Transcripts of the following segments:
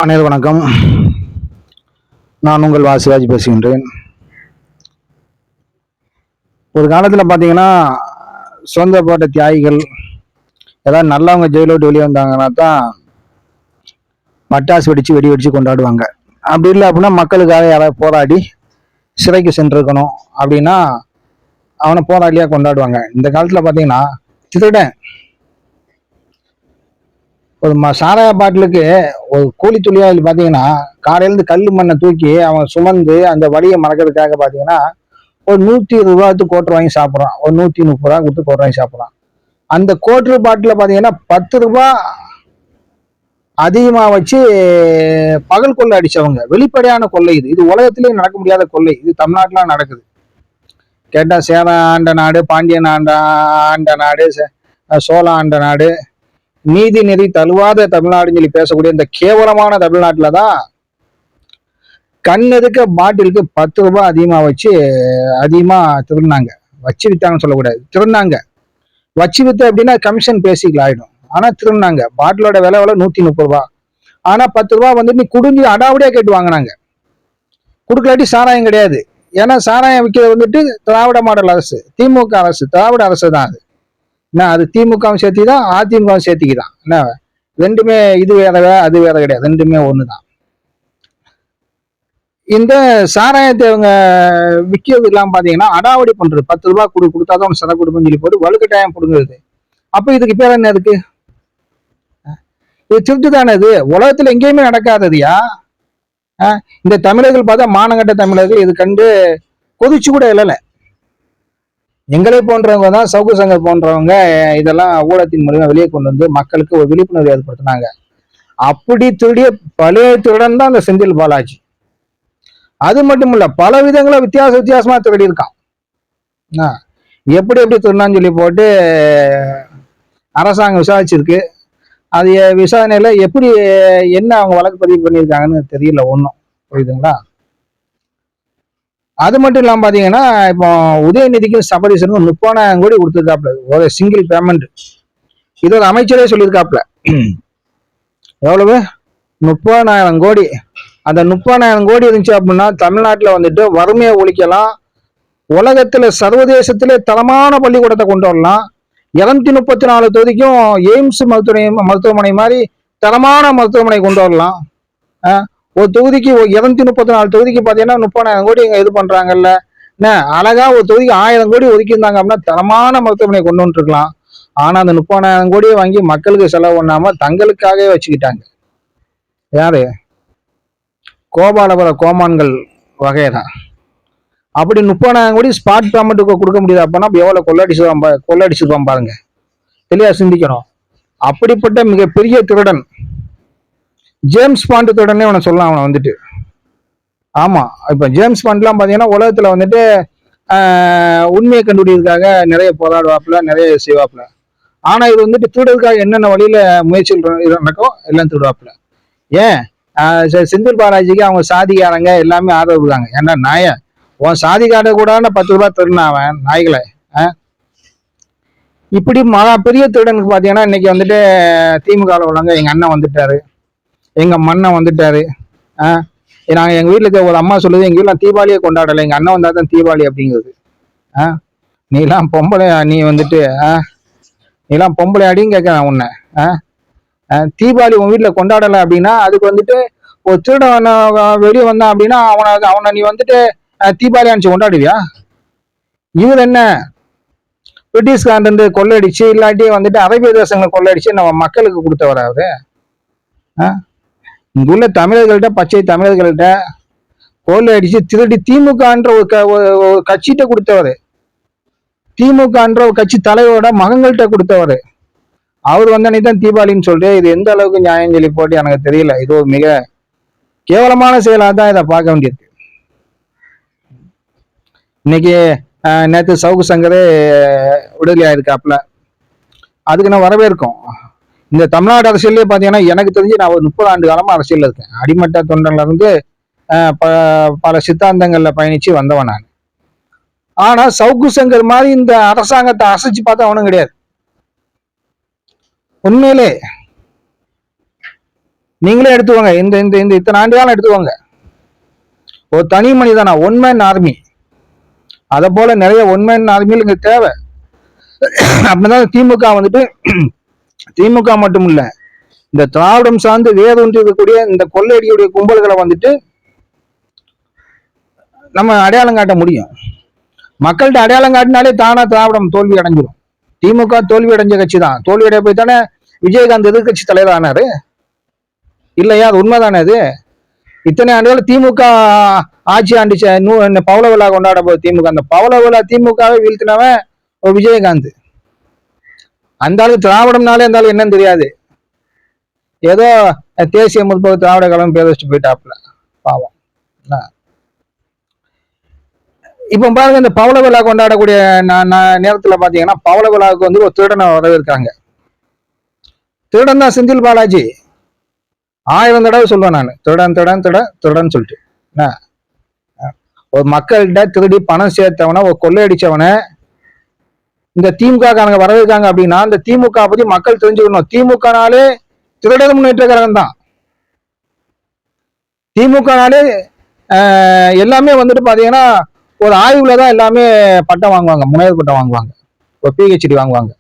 அனைவரும் வணக்கம். நான் உங்கள் வாசிராஜ் பேசுகின்றேன். ஒரு காலத்தில் பார்த்தீங்கன்னா சுதந்திரப்போராட்ட தியாகிகள் ஏதாவது நல்லவங்க ஜெயில விட்டு வெளியே வந்தாங்கன்னா தான் பட்டாசு வெடிச்சு வெடி வெடிச்சு கொண்டாடுவாங்க. அப்படி இல்லை அப்படின்னா மக்களுக்காக யாராவது போராடி சிறைக்கு சென்றிருக்கணும் அப்படின்னா அவனை போராளியாக கொண்டாடுவாங்க. இந்த காலத்தில் பார்த்தீங்கன்னா திருடன் ஒரு சாராய பாட்டிலுக்கு ஒரு கூலி தொழிலாளி பார்த்தீங்கன்னா காலையிலேருந்து கல் மண்ணை தூக்கி அவன் சுமந்து அந்த வழியை மறக்கிறதுக்காக பார்த்தீங்கன்னா ஒரு 120 ரூபாய்க்கு கோட்டர் வாங்கி சாப்பிட்றான். ஒரு 130 ரூபா கொடுத்து கோட்டர் வாங்கி சாப்பிட்றான். அந்த கோட்டர் பாட்டில் பார்த்தீங்கன்னா 10 ரூபா அதிகமாக வச்சு பகல் கொள்ளை அடிச்சவங்க. வெளிப்படையான கொள்ளை இது. இது உலகத்திலேயே நடக்க முடியாத கொள்ளை. இது தமிழ்நாட்டில் நடக்குது. கேட்டால் சேலம் ஆண்ட நாடு, பாண்டியன் ஆண்ட நாடு, சோழ ஆண்ட நாடு, நீதி நெறி தழுவாத தமிழ்நாடுன்னு சொல்லி பேசக்கூடிய இந்த கேவலமான தமிழ்நாட்டில் தான் கண்ணெதுக்க பாட்டிலுக்கு 10 ரூபாய் அதிகமாக வச்சு அதிகமாக திருடினாங்க. வச்சு வித்தாங்கன்னு சொல்லக்கூடாது, திருடினாங்க. வச்சு வித்து அப்படின்னா கமிஷன் பேசிக்கல ஆயிடும். ஆனால் திருடினாங்க. பாட்டிலோட விலை 130 ரூபா. ஆனால் 10 ரூபா வந்துட்டு நீ குடுங்கி அடாவடியாக கேட்டு வாங்கினாங்க. கொடுக்கலாட்டி சாராயம் கிடையாது. ஏன்னா சாராயம் விற்கிறது வந்துட்டு திராவிட மாடல் அரசு, திமுக அரசு, திராவிட அரசு தான் அது. என்ன அது திமுகவும் சேர்த்தி தான், அதிமுகவும் சேர்த்திக்குதான். என்ன ரெண்டுமே இது வேற அது வேற கிடையாது, ரெண்டுமே ஒண்ணுதான். இந்த சாராயத்தை அவங்க விற்கிறது இல்லாம பாத்தீங்கன்னா அடாவடி பண்றது. 10 ரூபாய் கொடுத்தாதான் சதை கொடுப்போம்னு சொல்லி போட்டு வலுக்கட்டாயம் கொடுங்குறது. அப்ப இதுக்கு பேர் என்ன இருக்கு? இது திருட்டு தானே. இது உலகத்துல எங்கேயுமே நடக்காததுயா. இந்த தமிழர்கள் பார்த்தா மானங்கட்ட தமிழர்கள் இது கண்டு கொதிச்சு கூட இல்லைல்ல. எங்களை போன்றவங்க தான், சவுக்கு சங்கர் போன்றவங்க இதெல்லாம் ஊடகத்தின் மூலியமா வெளியே கொண்டு வந்து மக்களுக்கு ஒரு விழிப்புணர்வு ஏற்படுத்தினாங்க. அப்படி திருடிய பழைய திருடன் தான் அந்த செந்தில் பாலாஜி. அது மட்டும் இல்ல, பல விதங்கள வித்தியாசமா திருடி இருக்கான். எப்படி திருடினான்னு சொல்லி போட்டு அரசாங்கம் விசாரிச்சிருக்கு. அது விசாரணையில எப்படி என்ன அவங்க வழக்கு பதிவு பண்ணியிருக்காங்கன்னு தெரியல ஒன்றும். புரியுதுங்களா? அது மட்டும் இல்லாம பாத்தீங்கன்னா இப்போ உதயநிதிக்கும் சபரீசனுக்கும் 30,000 கோடி கொடுத்துருக்காப்ல, ஒரு சிங்கிள் பேமெண்ட். இது ஒரு அமைச்சரே சொல்லியிருக்காப்ல. எவ்வளவு? 30,000 கோடி. அந்த 30,000 கோடி இருந்துச்சு அப்படின்னா தமிழ்நாட்டில் வந்துட்டு வறுமையை ஒழிக்கலாம். உலகத்துல சர்வதேசத்திலே தரமான பள்ளிக்கூடத்தை கொண்டு வரலாம். 234 தொகுதிக்கும் எய்ம்ஸ் மருத்துவமனை மாதிரி தரமான மருத்துவமனை கொண்டு வரலாம். ஒரு தொகுதிக்கு 234 தொகுதிக்கு பார்த்தீங்கன்னா 30,000 கோடி இங்க இது பண்றாங்கல்ல. என்ன அழகா ஒரு தொகுதிக்கு 1000 கோடி ஒதுக்கியிருந்தாங்க அப்படின்னா தரமான மருத்துவமனை கொண்டு வந்துருக்கலாம். ஆனா அந்த 30,000 கோடியை வாங்கி மக்களுக்கு செலவு பண்ணாம தங்களுக்காகவே வச்சுக்கிட்டாங்க. யாரு? கோபாலபுர கோமான்கள் வகைதான். அப்படி 30,000 கோடி ஸ்பாட் பேமெண்ட்டுக்கு கொடுக்க முடியாது அப்படின்னா எவ்வளவு கொள்ளடிச்சிருப்பான் பாருங்க. தெளிவா சிந்திக்கணும். அப்படிப்பட்ட மிகப்பெரிய திருடன் ஜேம்ஸ் பாண்ட் திருடனே அவனை சொல்லலாம். அவனை வந்துட்டு ஆமா, இப்ப ஜேம்ஸ் பாண்ட்லாம் பாத்தீங்கன்னா உலகத்துல வந்துட்டு உண்மையை கண்டுபிடிக்கிறதுக்காக நிறைய போராடுவாப்புல, நிறைய செய்வாப்புல. ஆனா இது வந்துட்டு திருடுறதுக்காக என்னென்ன வழியில முயற்சிகள் நடக்கோ எல்லாம் திருடுவாப்புல. ஏன் செந்தில் பாலாஜிக்கு அவங்க சாதிக்காரங்க எல்லாமே ஆதரவு இருக்காங்க. ஏன்னா நாய உன் சாதிக்கார கூட 10 ரூபாய் திருடினா அவன் நாய்களை. இப்படி பெரிய திருடனுக்கு பாத்தீங்கன்னா இன்னைக்கு வந்துட்டு திமுக உள்ளவங்க எங்க அண்ணன் வந்துட்டாரு, எங்க மண்ணை வந்துட்டாரு. நாங்க எங்க வீட்டுல இருக்க ஒரு அம்மா சொல்லுது, எங்க வீட்டுல தீபாவளியே கொண்டாடலை, எங்க அண்ணன் வந்தா தான் தீபாவளி அப்படிங்கிறது. நீலாம் பொம்பளை, நீ வந்துட்டு நீலாம் பொம்பளை அடின்னு கேட்கறேன் உன்னை. தீபாவளி உன் வீட்டுல கொண்டாடலை அப்படின்னா அதுக்கு வந்துட்டு ஒரு திருடன் வெளியே வந்தான் அப்படின்னா அவனை நீ வந்துட்டு தீபாவளி அனுப்பிச்சு கொண்டாடுவியா? இவர் என்ன பிரிட்டிஷ்காரன் கொள்ளையடிச்சு இல்லாட்டி வந்துட்டு அரேபிய தேசங்களை கொள்ளையடிச்சு நம்ம மக்களுக்கு கொடுத்தவர அவரு. இங்க உள்ள தமிழர்கள்ட்ட, பச்சை தமிழர்கள்ட்ட கொள்ளை அடிச்சு திருடி திமுகன்ற ஒரு கட்சிகிட்ட கொடுத்தவரு, திமுகன்ற ஒரு கட்சி தலைவரோட மகன்கள்கிட்ட கொடுத்தவரு. அவர் வந்தனே தான் தீபாவளின்னு சொல்லிட்டு இது எந்த அளவுக்கு நியாயம் சொல்லி போட்டு எனக்கு தெரியல. இது ஒரு மிக கேவலமான செயலாக தான் இதை பார்க்க வேண்டியிருக்கு. இன்னைக்கு நேற்று சவுக்கு சங்கரே விடுதலை ஆயிருக்காப்புல. அதுக்கு நான் வரவேற்கும். இந்த தமிழ்நாடு அரசியல்லே பார்த்தீங்கன்னா எனக்கு தெரிஞ்சு நான் ஒரு 30 ஆண்டு காலமா அரசியல் இருக்கேன். அடிமட்ட தொண்டன்ல இருந்து பல சித்தாந்தங்கள்ல பயணிச்சு வந்தவன் நான். ஆனா சவுக்கு சங்கர் மாதிரி இந்த அரசாங்கத்தை அசைச்சு பார்த்தா அவனும் கிடையாது. உண்மையிலே நீங்களே எடுத்துக்கோங்க, இந்த இந்த இந்த இத்தனை ஆண்டு காலம் எடுத்துக்கோங்க. ஒரு தனி மனிதனா ஒன் மேன் ஆர்மி, அதை போல நிறைய ஒன் மேன் ஆர்மியில் இங்க தேவை. அப்படிதான் திமுக வந்துட்டு திமுக மட்டும் இல்ல, இந்த திராவிடம் சார்ந்து வேரூன்றி இருக்கக்கூடிய இந்த கொள்ளையடியுடைய கும்பல்களை வந்துட்டு நம்ம அடையாளம் காட்ட முடியும். மக்கள்கிட்ட அடையாளம் காட்டினாலே தானா திராவிடம் தோல்வி அடைஞ்சிடும். திமுக தோல்வி அடைஞ்ச கட்சி தான். தோல்வி அடைய போய் தானே விஜயகாந்த் எதிர்கட்சி தலைவர் ஆனாரு, இல்லையா? அது உண்மைதானே? அது இத்தனை ஆண்டுகள் திமுக ஆட்சி ஆண்டுச்ச பவள விழா கொண்டாட போது திமுக, அந்த பவள விழா திமுகவை வீழ்த்தினவன் விஜயகாந்த். அந்த ஆளுக்கு திராவிடம்னாலே அந்த ஆளு என்னன்னு தெரியாது, ஏதோ தேசிய முற்போக்கு திராவிட கழகம் பேர் வச்சுட்டு போயிட்டாப்புல, பாவம். இப்ப பாருங்க, இந்த பவள விழா கொண்டாடக்கூடிய நேரத்துல பாத்தீங்கன்னா பவள விழாவுக்கு வந்து ஒரு திருடனை வரவேற்காங்க. திருடன் தான் செந்தில் பாலாஜி. 1000 தடவை சொல்லுவேன் நான், திருடன் திருடன் திருடன் திருடன் சொல்லிட்டு. ஒரு மக்கள்கிட்ட திருடி பணம் சேர்த்தவன, ஒரு கொள்ளையடிச்சவனை இந்த திமுக காரங்க வரவேற்காங்க அப்படின்னா இந்த திமுக பத்தி மக்கள் தெரிஞ்சுக்கணும். திமுகனாலே திருடர் முன்னேற்ற கழகம் தான். திமுகனாலே எல்லாமே வந்துட்டு பாத்தீங்கன்னா ஒரு ஆய்வுலதான் எல்லாமே பட்டம் வாங்குவாங்க, முனைவர் பட்டம் வாங்குவாங்க, ஒரு பிஹெச்டி வாங்குவாங்க.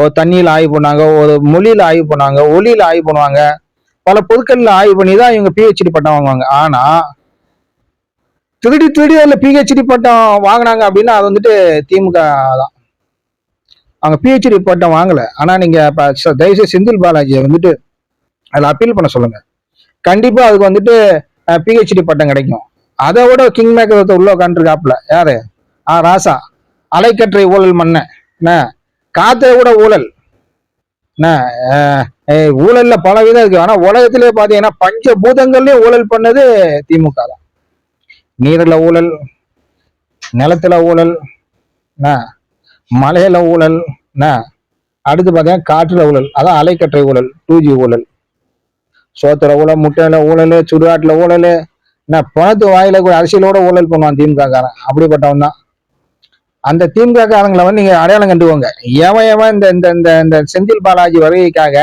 ஒரு தண்ணியில ஆய்வு பண்ணாங்க, ஒரு மொழியில ஆய்வு பண்ணாங்க, ஒளியில ஆய்வு பண்ணுவாங்க, பல பொருட்கள்ல ஆய்வு பண்ணி தான் இவங்க பிஹெச்டி பட்டம் வாங்குவாங்க. ஆனா திருடி திருடி அதுல பிஹெச்டி பட்டம் வாங்கினாங்க அப்படின்னா அது வந்துட்டு திமுக தான். அவங்க பிஹெச்டி பட்டம் வாங்கல. ஆனா நீங்க தயவுசெய்து செந்தில் பாலாஜியை வந்துட்டு அதுல அப்பீல் பண்ண சொல்லுங்க, கண்டிப்பா அதுக்கு வந்துட்டு பிஹெச்டி பட்டம் கிடைக்கும். அதை விட கிங் மேக்கர் உள்ள உட்காந்துருக்காப்புல, யாரு? ராசா. அலைக்கற்றை ஊழல் மன்ன, காத்தை விட ஊழல், ஊழல்ல பல விதம் இருக்கு. ஆனா உலகத்திலே பாத்தீங்கன்னா பஞ்ச பூதங்கள்லயும் ஊழல் பண்ணது திமுக தான். நீர்ல ஊழல், நிலத்துல ஊழல், மலையில ஊழல், அடுத்து பாத்தீங்கன்னா காற்றுல ஊழல், அதான் அலைக்கற்றை ஊழல், 2G ஊழல், சோத்துல ஊழல், முட்டையில ஊழல், சுடுகாட்டுல ஊழல், பணத்து வாயில கூட அரசியலோட ஊழல் பண்ணுவான் திமுக காரன். அப்படிப்பட்டவன் தான். அந்த திமுக காரங்களை வந்து நீங்க அடையாளம் கண்டுவோங்க. எவன் எவன் இந்த இந்த இந்த செந்தில் பாலாஜி வருகைக்காக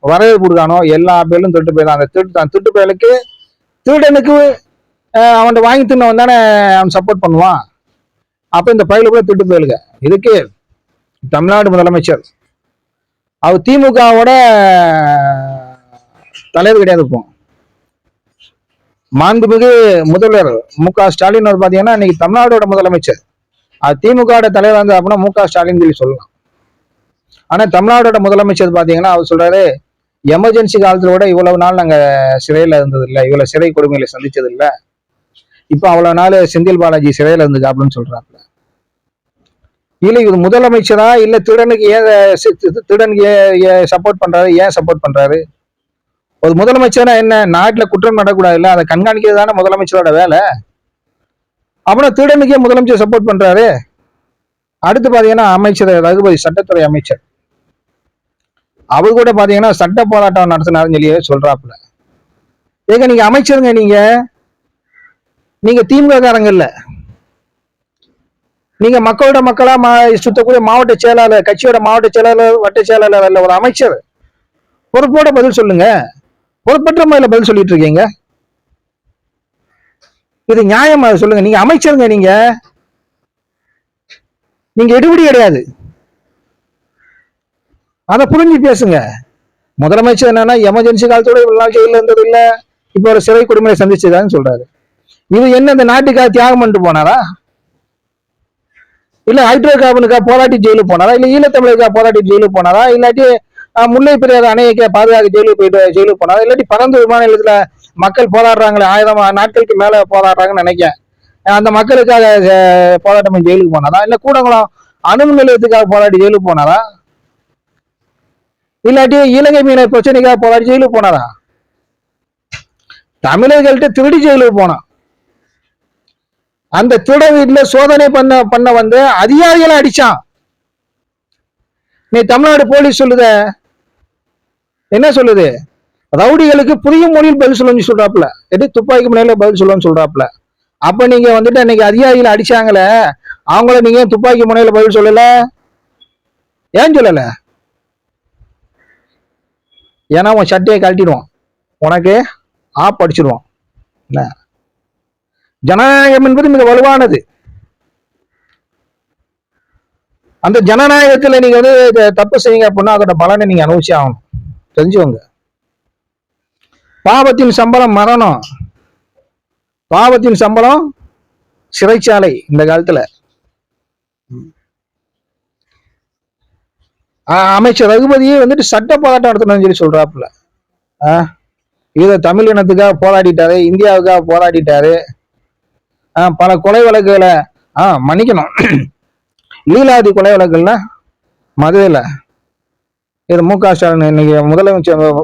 வரவேற்பு கொடுக்கானோ எல்லா பேரும் திருட்டு போயிடும். அந்த திருட்டு பயலுக்கு, திருடனுக்கு அவன் வாங்கி தின்னவன் தானே அவன் சப்போர்ட் பண்ணுவான். அப்ப இந்த பயில கூட திருட்டு போயிலுங்க. இதுக்கு தமிழ்நாடு முதலமைச்சர் அவர் திமுகவோட தலைவர் கிடையாது. இப்போ மாண்புமிகு முதல்வர் மு.க. ஸ்டாலின் அவர் பாத்தீங்கன்னா இன்னைக்கு தமிழ்நாடோட முதலமைச்சர். அது திமுக தலைவர் வந்து அப்படின்னா மு.க. ஸ்டாலின் சொல்லி சொல்லலாம். ஆனா தமிழ்நாடோட முதலமைச்சர் பாத்தீங்கன்னா அவர் சொல்றாரு, எமர்ஜென்சி காலத்துல கூட இவ்வளவு நாள் நாங்க சிறையில இருந்தது இல்லை, இவ்வளவு சிறை கொடுமைகளை சந்திச்சது இல்லை, இப்ப அவ்வளவு நாள் செந்தில் பாலாஜி சிறையில இருந்துக்கு அப்படின்னு சொல்றாப்புல. இல்ல இது முதலமைச்சரா இல்ல திருடனுக்கு சப்போர்ட் பண்றாரு? ஏன் சப்போர்ட் பண்றாரு? ஒரு முதலமைச்சர்னா என்ன, நாட்டுல குற்றம் நடக்கூடாது இல்ல, அதை கண்காணிக்கிறது தானே முதலமைச்சரோட வேலை. அப்புறம் திருடனுக்கே முதலமைச்சர் சப்போர்ட் பண்றாரு. அடுத்து பாத்தீங்கன்னா அமைச்சர் ரகுபதி, சட்டத்துறை அமைச்சர், அவர் கூட பாத்தீங்கன்னா சட்ட போராட்டம் நடத்தினாருன்னு சொல்லி சொல்றாப்புல. ஏங்க நீங்க அமைச்சருங்க, நீங்க திமுக காரங்க இல்ல, நீங்க மக்களோட மக்களா சுத்தக்கூடிய மாவட்ட செயலாளர், கட்சியோட மாவட்ட செயலாளர், வட்ட செயலாளர் அல்ல, ஒரு அமைச்சர். பொறுப்போட பதில் சொல்லுங்க. பொறுப்பற்ற முறையில பதில் சொல்லிட்டு இருக்கீங்க. இது நியாயமா சொல்லுங்க. நீங்க அமைச்சருங்க, நீங்க எடுபடி கிடையாது, அதை புரிஞ்சு பேசுங்க. முதலமைச்சர் என்னன்னா எமர்ஜென்சி காலத்தோட இவ்வளவு நாள் ஜெயில இருந்தது இல்ல, இப்ப ஒரு சிறை கொடுமையை சந்திச்சதான்னு சொல்றாரு. இது என்ன இந்த நாட்டுக்காக தியாகம் பண்ணிட்டு போனாரா, இல்ல ஹைட்ரோ கார்பனுக்கா போராட்டி ஜெயிலுக்கு போனாரா, இல்ல ஈழத்தமிழருக்கா போராட்டி ஜெயிலுக்கு போனாரா, இல்லாட்டி முல்லை பெரியார் அணையை பாதுகாக்க ஜெயிலுக்கு போனாரா, இல்லாட்டி பரந்து விமான நிலையத்துல மக்கள் போராடுறாங்களே 1000 நாட்களுக்கு மேல போராடுறாங்கன்னு நினைக்கிறேன், அந்த மக்களுக்காக போராட்டம் ஜெயிலுக்கு போனாரா, இல்ல கூடங்குளம் அணுமின் நிலையத்துக்காக போராடி ஜெயிலுக்கு போனாரா, இல்லாட்டி இலங்கை மீன பிரச்சனைக்காக போராடி ஜெயிலுக்கு போனாரா? தமிழர்கள்ட்ட திருடி ஜெயிலுக்கு போனான். அந்த திருட வீட்டுல சோதனை பண்ண வந்து அதிகாரிகளை அடிச்சான். நீ தமிழ்நாடு போலீஸ் சொல்லுத என்ன சொல்லுது, ரவுடிகளுக்கு புதிய மொழியில் பதில் சொல்லுன்னு சொல்றாப்புல, எது துப்பாக்கி முனையில பதில் சொல்லுன்னு சொல்றாப்புல. அப்ப நீங்க வந்துட்டு இன்னைக்கு அதிகாரிகளை அடிச்சாங்களே, அவங்கள நீங்க துப்பாக்கி முனையில பதில் சொல்லல, ஏன் சொல்லல? ஏன்னா உன் சட்டையை கழட்டிடுவான். உனக்கு ஆப் அடிச்சிருவோம். என்ன, ஜனநாயகம் என்பது மிக வலுவானது. அந்த ஜனநாயகத்துல நீங்க வந்து தப்பு செய்யுங்க அப்படின்னா அதோட பலனை நீங்க அனுபவிச்சு ஆகணும். தெரிஞ்சுக்கோங்க. பாவத்தின் சம்பளம் மரணம், பாவத்தின் சம்பளம் சிறைச்சாலை. இந்த காலத்துல அமைச்சர் ரகுபதியே வந்துட்டு சட்ட போராட்டம் நடத்தணும்னு சொல்லி சொல்றாப்புல. இத தமிழ் இனத்துக்காக போராடிட்டாரு, இந்தியாவுக்காக போராடிட்டாரு. பல கொலை வழக்குகளை மன்னிக்கணும், லீலாவதி கொலை வழக்குல மதுரையில இது மு.க. ஸ்டாலின் இன்னைக்கு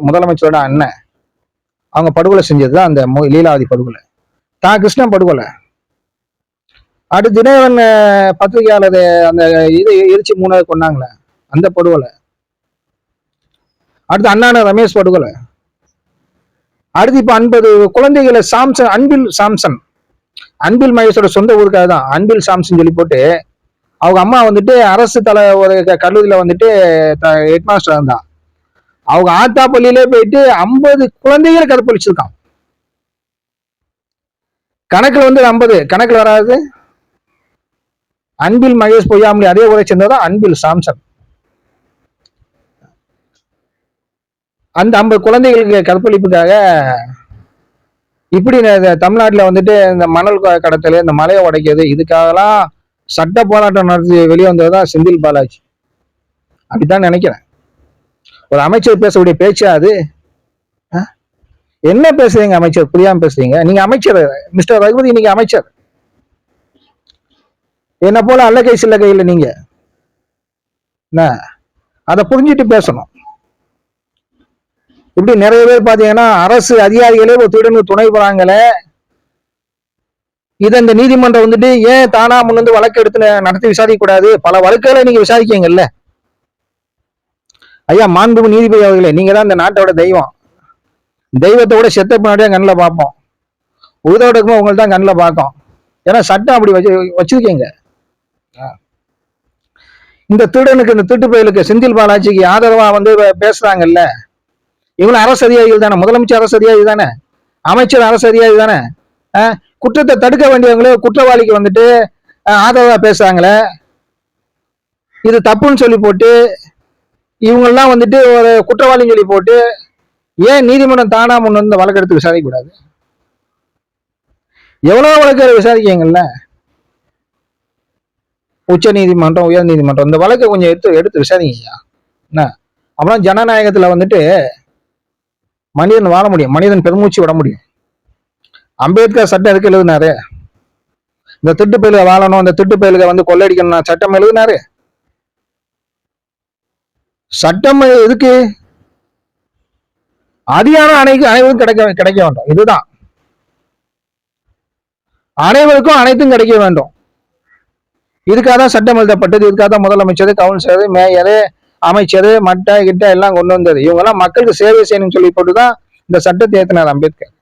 முதலமைச்சரோட அண்ணன் அவங்க படுகொலை செஞ்சதுதான் அந்த லீலாவதி படுகொலை. கிருஷ்ணன் படுகொலை. அடுத்து தினகரன் பத்திரிகையாளர் அந்த இது எரிச்சு 3 கொண்டாங்களே அந்த படுகொலை. அடுத்து அண்ணான ரமேஷ் படுகொலை. அடுத்து இப்ப 50 குழந்தைகளை அன்பில் மகேஷோட சொந்த ஊருக்காக தான் அன்பில் சாம்சன் சொல்லி போட்டு அவங்க அம்மா வந்துட்டு அரசு ஒரு கல்லூரியில வந்துட்டு ஹெட் மாஸ்டர் இருந்தான். அவங்க ஆத்தா பள்ளியிலே போயிட்டு 50 குழந்தைகளை கற்பழிச்சிருக்கான். கணக்குல வந்து 50 கணக்குல வராது. அன்பில் மகேஷ் பொய்யாமலி அதே ஊரை சேர்ந்ததான் அன்பில் சாம்சன். அந்த 50 குழந்தைகளுக்கு கற்பழிப்புக்காக இப்படி தமிழ்நாட்டில் வந்துட்டு இந்த மணல் கடத்தல், இந்த மலையை உடைக்கிறது, இதுக்காகலாம் சட்ட போராட்டம் நடத்தி வெளியே வந்ததுதான் செந்தில் பாலாஜி. அப்படித்தான் நினைக்கிறேன். ஒரு அமைச்சர் பேசக்கூடிய பேச்சா அது? என்ன பேசுறீங்க அமைச்சர்? புரியாம பேசுறீங்க. நீங்க அமைச்சர் மிஸ்டர் ரகுபதி, நீங்க அமைச்சர். என்ன போல அல்ல கை சில்ல கையில் நீங்க அதை புரிஞ்சுட்டு பேசணும். இப்படி நிறைய பேர் பாத்தீங்கன்னா அரசு அதிகாரிகளே ஒரு திருடனுக்கு துணை போறாங்களே, இதை இந்த நீதிமன்றம் வந்துட்டு ஏன் தானா முன் வழக்கு எடுத்து நடத்தி விசாரிக்க கூடாது? பல வழக்குகளை நீங்க விசாரிக்கீங்கல்ல ஐயா. மாண்புமிகு நீதிபதி அவர்களே, நீங்க தான் இந்த நாட்டோட தெய்வம். தெய்வத்தை விட செத்த பின்னாடியே கண்ணில் பார்ப்போம், உயிரோட இருக்கும்போது உங்களை தான் கண்ணில் பார்க்கும். ஏன்னா சட்டம் அப்படி வச்சிருக்கீங்க. இந்த திருடனுக்கு, இந்த திருட்டு பயலுக்கு, செந்தில் பாலாஜிக்கு ஆதரவா வந்து பேசுறாங்கல்ல, இவங்களும் அரசு அதிகாரிகள் தானே. முதலமைச்சர் அரசு அதிகாரி தானே, அமைச்சர் அரசு அதிகாரி தானே. குற்றத்தை தடுக்க வேண்டியவங்களே குற்றவாளிக்கு வந்துட்டு ஆதரவா பேசுறாங்களே, இது தப்புன்னு சொல்லி போட்டு இவங்கெல்லாம் வந்துட்டு ஒரு குற்றவாளின்னு சொல்லி போட்டு ஏன் நீதிமன்றம் தானா முன் வந்து வழக்கு எடுத்து விசாரிக்க கூடாது? எவ்வளவு வழக்கு விசாரிக்கீங்கல்ல, உச்ச நீதிமன்றம், உயர் நீதிமன்றம், இந்த வழக்கை கொஞ்சம் எடுத்து விசாரிங்க. என்ன அப்புறம் ஜனநாயகத்துல வந்துட்டு மனிதன் வாழ முடியும், மனிதன் பெருமூச்சு விட முடியும். அம்பேத்கர் சட்டம் எதுக்கு எழுதினாரு? இந்த திட்டு பயிலுக வாழணும், இந்த திட்டு பயிலுக வந்து கொள்ளடிக்கணும் சட்டம் எழுதினாரு. சட்டம் எதுக்கு? அதிகாரம் அனைவருக்கும் கிடைக்க வேண்டும். இதுதான் அனைவருக்கும் அனைத்தும் கிடைக்க வேண்டும். இதுக்காக தான் சட்டம் எழுதப்பட்டது. இதுக்காக தான் முதலமைச்சர், கவுன்சிலர், மேயர், அமைச்சர், மட்ட கிட்ட எல்லாம் கொண்டு வந்தது. இவங்க எல்லாம் மக்களுக்கு சேவை செய்யணும்னு சொல்லி போட்டுதான் இந்த சட்டத்தை ஏற்றினார் அம்பேத்கர்.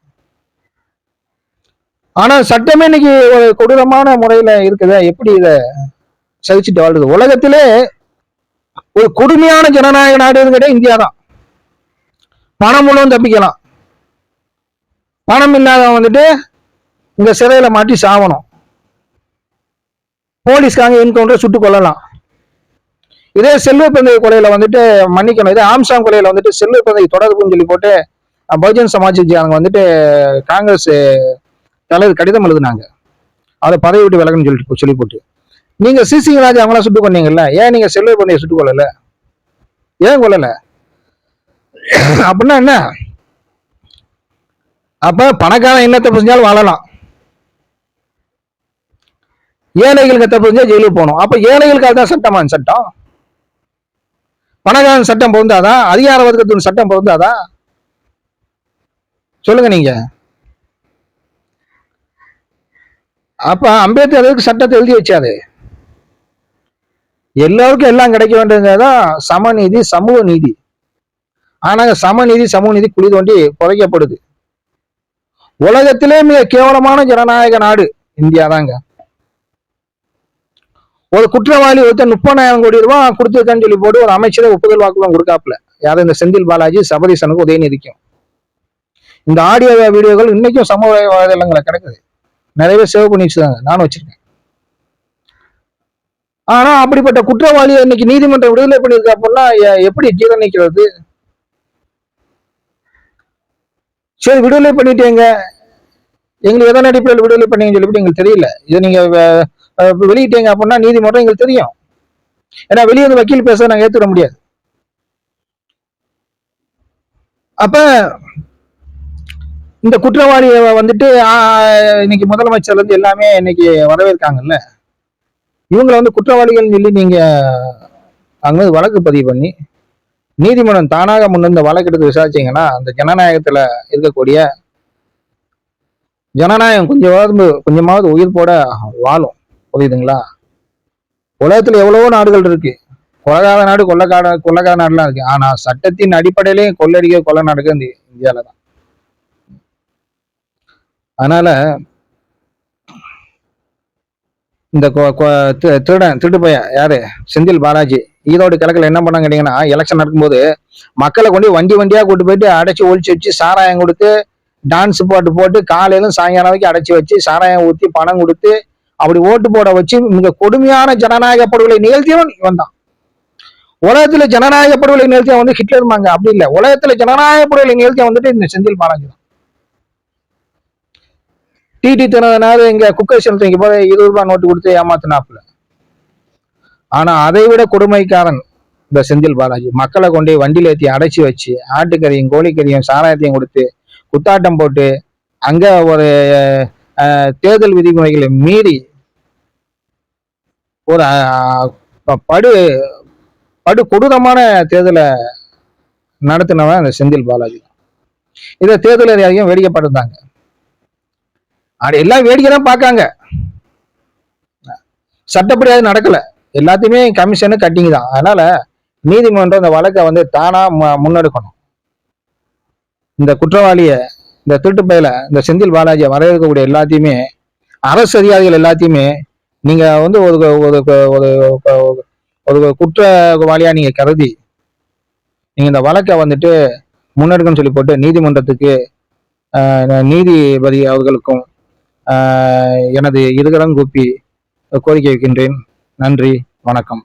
ஆனா சட்டமே இன்னைக்கு ஒரு கொடூரமான முறையில இருக்குது. எப்படி இத சகிச்சுட்டு வாழ்றது? உலகத்திலே ஒரு கொடுமையான ஜனநாயக நாடு கேட்டா இந்தியா தான். பணம் மூலம் தப்பிக்கலாம், பணம் இல்லாதவன் வந்துட்டு இங்க சிறையில மாட்டி சாவணும், போலீஸ்காக என்கவுண்டர் சுட்டு கொள்ளலாம். இதே செல்வ பிறந்தை கொலையில வந்துட்டு மன்னிக்கணும், இதே ஆம்சாங் கொலையில வந்துட்டு செல்வ பிறந்தை தொடர்புன்னு சொல்லி போட்டு பகுஜன் சமாஜ் அவங்க வந்துட்டு காங்கிரஸ் தலைவர் கடிதம் எழுதுனாங்க, அதை பதவி விட்டு விலகுன்னு சொல்லி போட்டு. நீங்க சிசி ராஜா அவங்களாம் சுட்டு கொண்டீங்கல்ல, ஏன் நீங்க செல்வ பிறந்தையை சுட்டு கொள்ளல? ஏன் கொள்ளல? அப்படின்னா என்ன? அப்ப பணக்காரன் என்ன தப்பு செஞ்சாலும் வாழலாம், ஏழைகளுக்கு தப்பு செஞ்சா ஜெயிலுக்கு போகணும். அப்ப ஏழைகளுக்கு அதுதான் சட்டமா? சட்டம் பணக்காரன் சட்டம் பொருந்தாதா? அதிகார வர்க்கத்தின் சட்டம் பொருந்தாதா? சொல்லுங்க நீங்க. அப்ப அம்பேத்கர் சட்டத்தை எழுதி வச்சாரு, எல்லாருக்கும் எல்லாம் கிடைக்க வேண்டியதுதான் சமநீதி, சமூக நீதி. ஆனா சமநீதி, சமூக நீதி குழி தோண்டி புதைக்கப்படுது. உலகத்திலே மிக கேவலமான ஜனநாயக நாடு இந்தியா தாங்க. ஒரு குற்றவாளி ஒருத்தர் 30,000 கோடி ரூபாய் கொடுத்துருக்கான்னு சொல்லி போட்டு ஒரு அமைச்சரை ஒப்புதல் வாக்குலாம் கொடுக்காப்புல. யாரும் இந்த செந்தில் பாலாஜி, சபரீசனுக்கு, உதயநிதிக்கும். இந்த ஆடியோ வீடியோக்கள் இன்னைக்கும் சமூக வலைதளங்களை கிடக்குது. நிறைய பேர் சேவ் பண்ணி வச்சுருக்காங்க, நானும் வச்சிருக்கேன். ஆனா அப்படிப்பட்ட குற்றவாளியை இன்னைக்கு நீதிமன்றம் விடுதலை பண்ணியிருக்கா அப்படின்னா எப்படி ஜீரணிக்கிறது? சரி, விடுதலை பண்ணிட்டேங்க, எங்களுக்கு எதன் அடிப்படையில் விடுதலை பண்ணீங்கன்னு சொல்லிட்டு எங்களுக்கு தெரியல. இதை நீங்க வெளியிட்டீங்க அப்படின்னா நீதிமன்றம் எங்களுக்கு தெரியும். ஏன்னா வெளியே வந்து வக்கீல் பேச நாங்க ஏத்துக்க முடியாது. அப்ப இந்த குற்றவாளியை வந்துட்டு இன்னைக்கு முதலமைச்சர்ல இருந்து எல்லாமே இன்னைக்கு வரவேற்காங்கல்ல. இவங்களை வந்து குற்றவாளிகள் சொல்லி நீங்க அங்க வழக்கு பதிவு பண்ணி நீதிமன்றம் தானாக முன்னிருந்த வழக்கு எடுத்து விசாரிச்சீங்கன்னா அந்த ஜனநாயகத்துல இருக்கக்கூடிய ஜனநாயகம் கொஞ்சமாவது உயிர் போட வாழும். புரியுதுங்களா? உலகத்துல எவ்வளவோ நாடுகள் இருக்கு, கொலகாத நாடு, கொள்ளக்கார நாடுலாம் இருக்கு. ஆனா சட்டத்தின் அடிப்படையிலேயே கொள்ளை நாடுகள் இந்த இந்தியால தான். அதனால இந்த திருட்டு பையன் யாரு, செந்தில் பாலாஜி, ஈரோடு கிழக்குல என்ன பண்ணாங்க கேட்டீங்கன்னா, எலெக்ஷன் நடக்கும்போது மக்களை கொண்டு வண்டியா கூட்டு போயிட்டு அடைச்சி ஒழிச்சு வச்சு சாராயம் கொடுத்து டான்ஸ் பாட்டு போட்டு காலையிலும் சாயங்காலம் வரைக்கும் அடைச்சி வச்சு சாராயம் ஊற்றி பணம் கொடுத்து அப்படி ஓட்டு போட வச்சு மிக கொடுமையான ஜனநாயக படுகொலை நிகழ்த்தியவன் இவன் தான். உலகத்துல ஜனநாயக படுகொலை நிகழ்த்திய வந்து ஹிட்லர்மாங்க, அப்படி இல்லை. உலகத்துல ஜனநாயக படுகொலை நிகழ்த்திய வந்துட்டு இந்த செந்தில் பாலாஜி தான். டிடி தினதனால இங்க குக்கர் செலுத்த இங்க போய் 20 ரூபாய் நோட்டு கொடுத்து ஏமாத்தினாப்புல. ஆனா அதை விட கொடுமைக்காரன் இந்த செந்தில் பாலாஜி. மக்களை கொண்டு வண்டியில ஏற்றி அடைச்சி வச்சு ஆட்டுக்கறியும் கோழிக்கறியும் சாராயத்தையும் கொடுத்து குத்தாட்டம் போட்டு அங்க ஒரு தேர்தல் விதிமுறைகளை மீறி ஒரு படு கொடூரமான தேர்தலை நடத்தினவன் அந்த செந்தில் பாலாஜி. இதை தேர்தல் அதிகாரியும் வேடிக்கைப்பட்டிருந்தாங்க. அது எல்லாம் வேடிக்கை தான் பார்க்காங்க, சட்டப்படி அது நடக்கல. எல்லாத்தையுமே கமிஷனு கட்டிங் தான். அதனால நீதிமன்றம் இந்த வழக்கை வந்து தானா முன்னெடுக்கணும். இந்த குற்றவாளிய, இந்த திருட்டு பயில, இந்த செந்தில் பாலாஜியை வரவேற்கக்கூடிய எல்லாத்தையுமே, அரசு அதிகாரிகள் எல்லாத்தையுமே நீங்க வந்து ஒரு குற்றவாளியா நீங்க கருதி நீங்க இந்த வழக்கை வந்துட்டு முன்னெடுக்கணும்னு சொல்லி போட்டு நீதிமன்றத்துக்கு நீதிபதி அவர்களுக்கும் எனது இருகரம் கூப்பி கோரிக்கை வைக்கின்றேன். நன்றி, வணக்கம்.